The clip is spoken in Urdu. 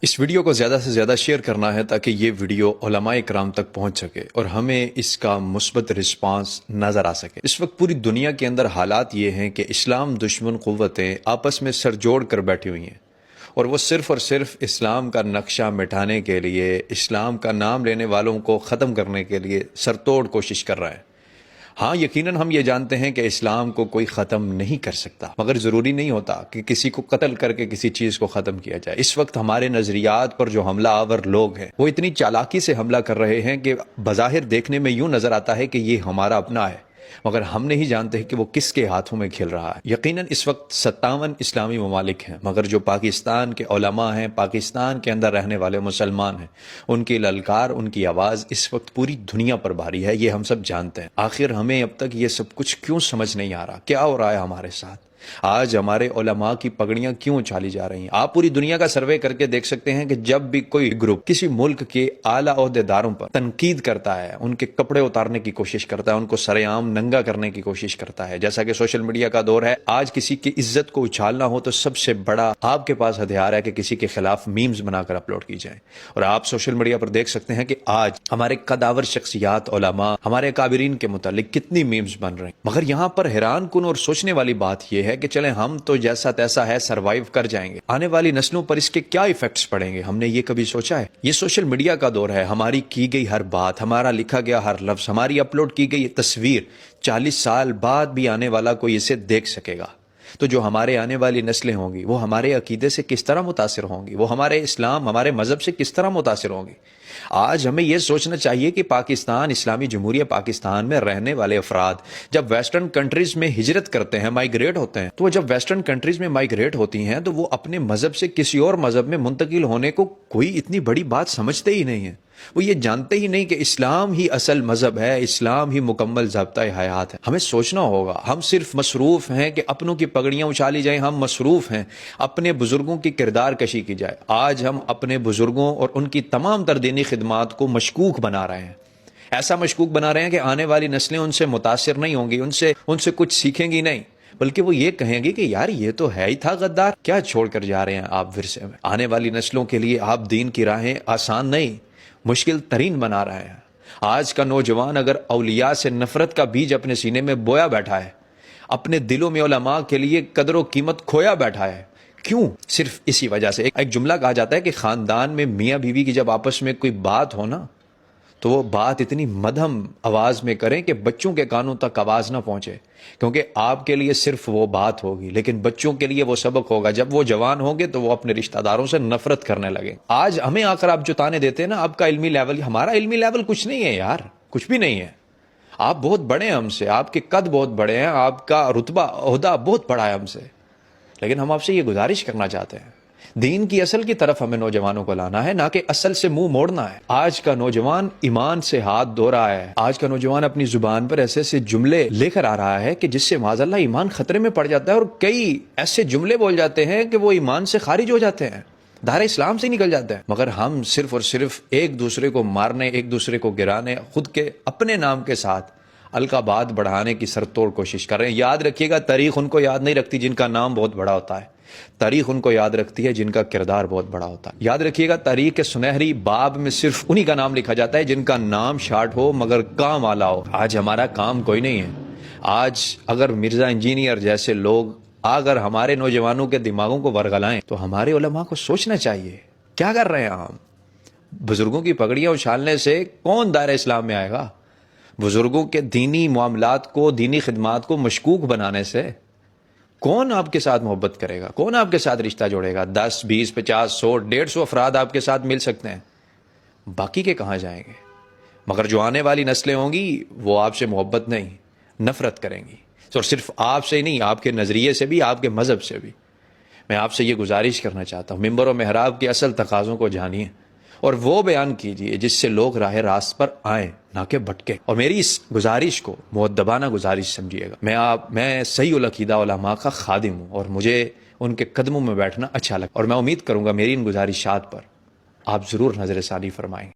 اس ویڈیو کو زیادہ سے زیادہ شیئر کرنا ہے تاکہ یہ ویڈیو علماء کرام تک پہنچ سکے اور ہمیں اس کا مثبت رسپانس نظر آ سکے۔ اس وقت پوری دنیا کے اندر حالات یہ ہیں کہ اسلام دشمن قوتیں آپس میں سر جوڑ کر بیٹھی ہوئی ہیں اور وہ صرف اور صرف اسلام کا نقشہ مٹانے کے لیے، اسلام کا نام لینے والوں کو ختم کرنے کے لیے سر توڑ کوشش کر رہے ہیں۔ ہاں، یقیناً ہم یہ جانتے ہیں کہ اسلام کو کوئی ختم نہیں کر سکتا، مگر ضروری نہیں ہوتا کہ کسی کو قتل کر کے کسی چیز کو ختم کیا جائے۔ اس وقت ہمارے نظریات پر جو حملہ آور لوگ ہیں وہ اتنی چالاکی سے حملہ کر رہے ہیں کہ بظاہر دیکھنے میں یوں نظر آتا ہے کہ یہ ہمارا اپنا ہے، مگر ہم نہیں جانتے کہ وہ کس کے ہاتھوں میں کھل رہا ہے۔ یقیناً اس وقت 57 اسلامی ممالک ہیں، مگر جو پاکستان کے علماء ہیں، پاکستان کے اندر رہنے والے مسلمان ہیں، ان کی للکار، ان کی آواز اس وقت پوری دنیا پر بھاری ہے، یہ ہم سب جانتے ہیں۔ آخر ہمیں اب تک یہ سب کچھ کیوں سمجھ نہیں آ رہا؟ کیا ہو رہا ہے ہمارے ساتھ؟ آج ہمارے علماء کی پگڑیاں کیوں اچھالی جا رہی ہیں؟ آپ پوری دنیا کا سروے کر کے دیکھ سکتے ہیں کہ جب بھی کوئی گروپ کسی ملک کے اعلیٰ عہدیداروں پر تنقید کرتا ہے، ان کے کپڑے اتارنے کی کوشش کرتا ہے، ان کو سرے عام ننگا کرنے کی کوشش کرتا ہے، جیسا کہ سوشل میڈیا کا دور ہے، آج کسی کی عزت کو اچھالنا ہو تو سب سے بڑا آپ کے پاس ہتھیار ہے کہ کسی کے خلاف میمز بنا کر اپلوڈ کی جائیں۔ اور آپ سوشل میڈیا پر دیکھ سکتے ہیں کہ آج ہمارے قداور شخصیات، علماء، ہمارے کابرین کے متعلق کتنی میمز بن رہے ہیں۔ مگر یہاں پر حیران کن اور سوچنے والی بات یہ ہے کہ چلیں ہم تو جیسا تیسا ہے سروائیو کر جائیں گے، آنے والی نسلوں پر اس کے کیا ایفیکٹس پڑیں گے؟ ہم نے یہ کبھی سوچا ہے؟ یہ سوشل میڈیا کا دور ہے، ہماری کی گئی ہر بات، ہمارا لکھا گیا ہر لفظ، ہماری اپلوڈ کی گئی تصویر 40 سال بعد بھی آنے والا کوئی اسے دیکھ سکے گا۔ تو جو ہمارے آنے والی نسلیں ہوں گی وہ ہمارے عقیدے سے کس طرح متاثر ہوں گی؟ وہ ہمارے اسلام، ہمارے مذہب سے کس طرح متاثر ہوں گی؟ آج ہمیں یہ سوچنا چاہیے کہ پاکستان، اسلامی جمہوریہ پاکستان میں رہنے والے افراد جب ویسٹرن کنٹریز میں ہجرت کرتے ہیں، مائیگریٹ ہوتے ہیں، تو وہ جب ویسٹرن کنٹریز میں مائیگریٹ ہوتی ہیں تو وہ اپنے مذہب سے کسی اور مذہب میں منتقل ہونے کو کوئی اتنی بڑی بات سمجھتے ہی نہیں ہیں۔ وہ یہ جانتے ہی نہیں کہ اسلام ہی اصل مذہب ہے، اسلام ہی مکمل ضابطۂ حیات ہے۔ ہمیں سوچنا ہوگا، ہم صرف مصروف ہیں کہ اپنوں کی پگڑیاں اچھالی جائیں، ہم مصروف ہیں اپنے بزرگوں کی کردار کشی کی جائے۔ آج ہم اپنے بزرگوں اور ان کی تمام تر دینی خدمات کو مشکوک بنا رہے ہیں، ایسا مشکوک بنا رہے ہیں کہ آنے والی نسلیں ان سے متاثر نہیں ہوں گی، ان سے کچھ سیکھیں گی نہیں، بلکہ وہ یہ کہیں گی کہ یار یہ تو ہے ہی تھا غدار، کیا چھوڑ کر جا رہے ہیں آپ ورثے میں؟ آنے والی نسلوں کے لیے آپ دین کی راہیں آسان نہیں، مشکل ترین بنا رہے ہیں۔ آج کا نوجوان اگر اولیاء سے نفرت کا بیج اپنے سینے میں بویا بیٹھا ہے، اپنے دلوں میں علماء کے لیے قدر و قیمت کھویا بیٹھا ہے، کیوں؟ صرف اسی وجہ سے۔ ایک جملہ کہا جاتا ہے کہ خاندان میں میاں بیوی کی جب آپس میں کوئی بات ہو نا تو وہ بات اتنی مدھم آواز میں کریں کہ بچوں کے کانوں تک آواز نہ پہنچے، کیونکہ آپ کے لیے صرف وہ بات ہوگی لیکن بچوں کے لیے وہ سبق ہوگا۔ جب وہ جوان ہوں گے تو وہ اپنے رشتہ داروں سے نفرت کرنے لگے۔ آج ہمیں آ کر آپ جو تانے دیتے ہیں نا، آپ کا علمی لیول، ہمارا علمی لیول کچھ نہیں ہے یار، کچھ بھی نہیں ہے۔ آپ بہت بڑے ہیں ہم سے، آپ کے قد بہت بڑے ہیں، آپ کا رتبہ عہدہ بہت بڑا ہے ہم سے، لیکن ہم آپ سے یہ گزارش کرنا چاہتے ہیں، دین کی اصل کی طرف ہمیں نوجوانوں کو لانا ہے، نہ کہ اصل سے منہ موڑنا ہے۔ آج کا نوجوان ایمان سے ہاتھ دھو رہا ہے، آج کا نوجوان اپنی زبان پر ایسے ایسے جملے لے کر آ رہا ہے کہ جس سے معاذ اللہ ایمان خطرے میں پڑ جاتا ہے، اور کئی ایسے جملے بول جاتے ہیں کہ وہ ایمان سے خارج ہو جاتے ہیں، دائرہ اسلام سے نکل جاتے ہیں۔ مگر ہم صرف اور صرف ایک دوسرے کو مارنے، ایک دوسرے کو گرانے، خود کے اپنے نام کے ساتھ القابات بڑھانے کی سرتوڑ کوشش کر رہے ہیں۔ یاد رکھیے گا، تاریخ ان کو یاد نہیں رکھتی جن کا نام بہت بڑا ہوتا ہے، تاریخ ان کو یاد رکھتی ہے جن کا کردار بہت بڑا ہوتا ہے۔ یاد رکھیے گا، تاریخ کے سنہری باب میں صرف انہی کا نام لکھا جاتا ہے جن کا نام شارٹ ہو مگر کام آلہ ہو۔ آج ہمارا کام کوئی نہیں ہے۔ آج اگر مرزا انجینئر جیسے لوگ اگر ہمارے نوجوانوں کے دماغوں کو ورگلائیں تو ہمارے علماء کو سوچنا چاہیے کیا کر رہے ہیں ہم؟ بزرگوں کی پگڑیاں اچھالنے سے کون دائرہ اسلام میں آئے گا؟ بزرگوں کے دینی معاملات کو، دینی خدمات کو مشکوک بنانے سے کون آپ کے ساتھ محبت کرے گا؟ کون آپ کے ساتھ رشتہ جوڑے گا؟ 10، 20، 50، 100، 150 افراد آپ کے ساتھ مل سکتے ہیں، باقی کے کہاں جائیں گے؟ مگر جو آنے والی نسلیں ہوں گی وہ آپ سے محبت نہیں، نفرت کریں گی، اور صرف آپ سے نہیں، آپ کے نظریے سے بھی، آپ کے مذہب سے بھی۔ میں آپ سے یہ گزارش کرنا چاہتا ہوں، منبر و محراب کے اصل تقاضوں کو جانیے اور وہ بیان کیجیے جس سے لوگ راہ راست پر آئیں، نہ کہ بھٹکے۔ اور میری اس گزارش کو مؤدبانہ گزارش سمجھیے گا۔ میں صحیح العقیدہ علماء کا خادم ہوں اور مجھے ان کے قدموں میں بیٹھنا اچھا لگتا ہے، اور میں امید کروں گا میری ان گزارشات پر آپ ضرور نظر ثانی فرمائیں۔